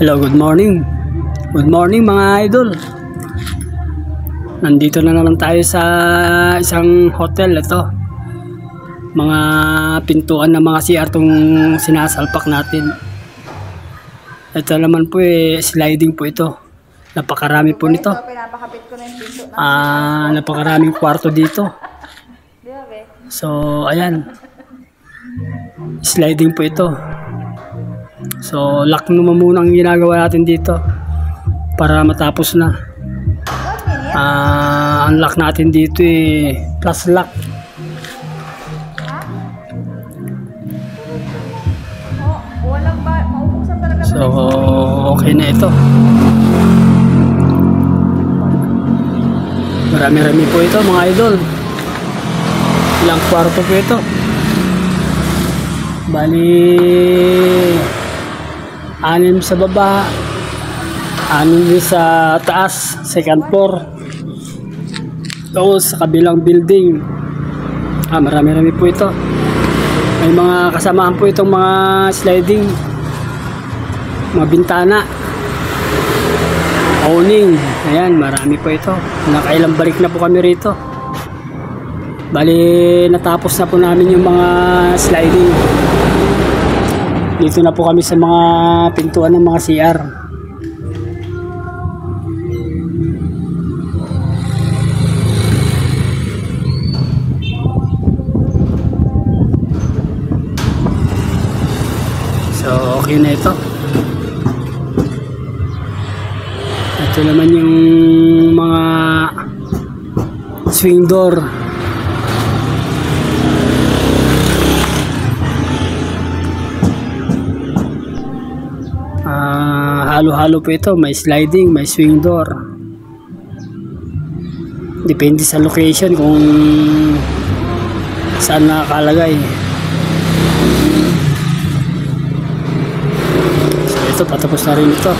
Hello, good morning. Good morning mga idol. Nandito na naman tayo sa isang hotel. Ito, mga pintuan ng mga CR tong sinasalpak natin. Ito naman po sliding po ito. Napakarami po nito. Napakaraming kwarto dito. So, ayan. Sliding po ito. So, lock naman muna ang ginagawa natin dito para matapos na. Ang lock natin dito plus lock. So, okay na ito. Marami-rami po ito mga idol. Ilang kwarto po ito? Bali 6 sa baba, 6 sa taas, second floor. Ito sa kabilang building. Marami-rami po ito. May mga kasamahan po itong mga sliding, mga bintana, awning. Ayan, marami po ito. Nakailang balik na po kami rito. Bali natapos na po namin yung mga sliding. Dito na po kami sa mga pintuan ng mga CR. So okay na ito. Ito naman yung mga swing door. Halo-halo po ito, may sliding, may swing door. Depende sa location kung saan nakakalagay. So ito, patapos na rin ito.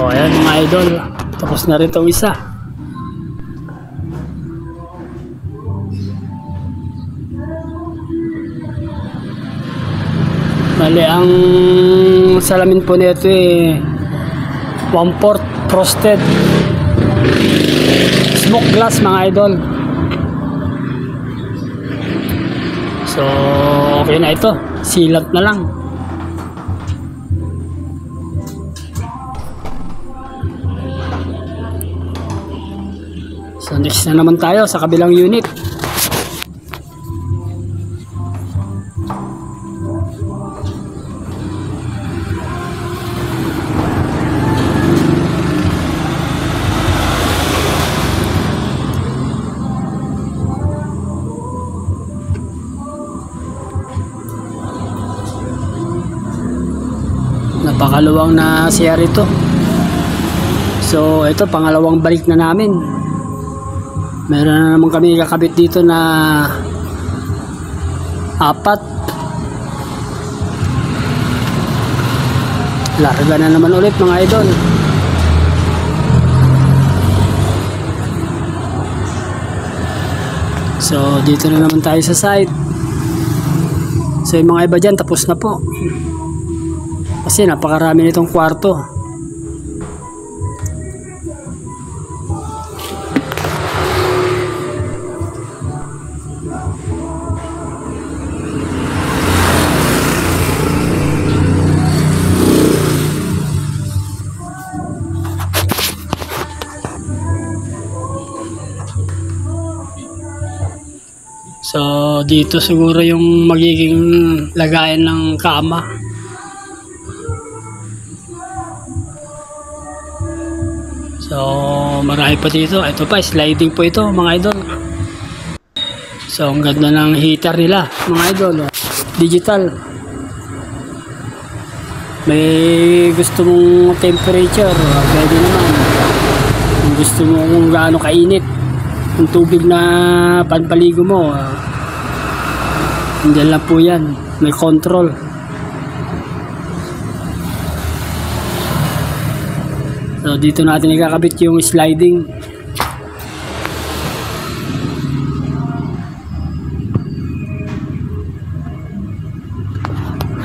Ayan mga idol, tapos na rin itong isa. Bali, ang salamin po nito 1/4 frosted smoke glass mga idol. So okay na ito, sealant na lang. So next na naman tayo sa kabilang unit. Napakaluwang na CR ito. So ito, pangalawang balik na namin. Meron na naman kami kakabit dito na 4. Larga na naman ulit mga idol. So dito na naman tayo sa side. So yung mga iba dyan tapos na po, kasi napakarami nitong kwarto. So dito siguro yung magiging lagayan ng kama. So marami pa dito. Ito pa, sliding po ito mga idol. So ang ganda ng heater nila mga idol. Digital. May gusto mong temperature, pwede naman. Kung gusto mo kung gaano kainit yung tubig na panpaligo mo, hindi lang po yan, may control. So dito natin ikakabit yung sliding.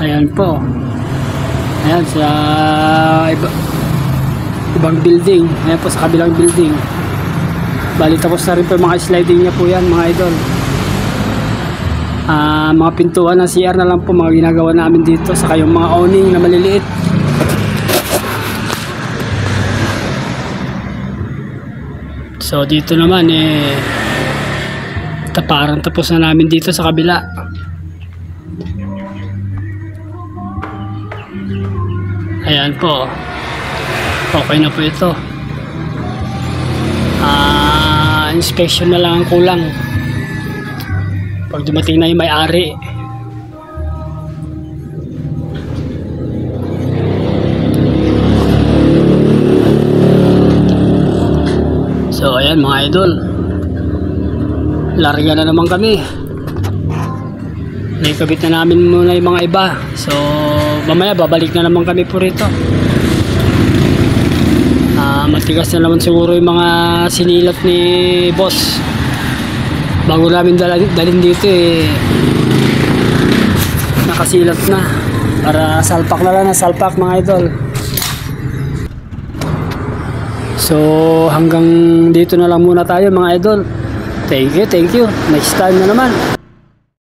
Ayan po. Ayan sa ibang building. Ayan po sa kabilang building. Bali tapos na rin po yung mga sliding niya po yan mga idol. Mga pintuan ng CR na lang po mga ginagawa namin dito, saka yung mga awning na maliliit. So dito naman parang tapos na namin dito sa kabila. Ayan po, okay na po ito. Inspection na lang ang kulang pag dumating na yung may-ari. So ayan mga idol, larga na naman kami. Naikabit na namin muna yung mga iba. So mamaya babalik na naman kami po rito. Matigas na naman siguro yung mga sinilot ni boss bago namin dalhin dito nakasilat na, para salpak na lang, salpak mga idol. So hanggang dito na lang muna tayo mga idol. Thank you, next time na naman.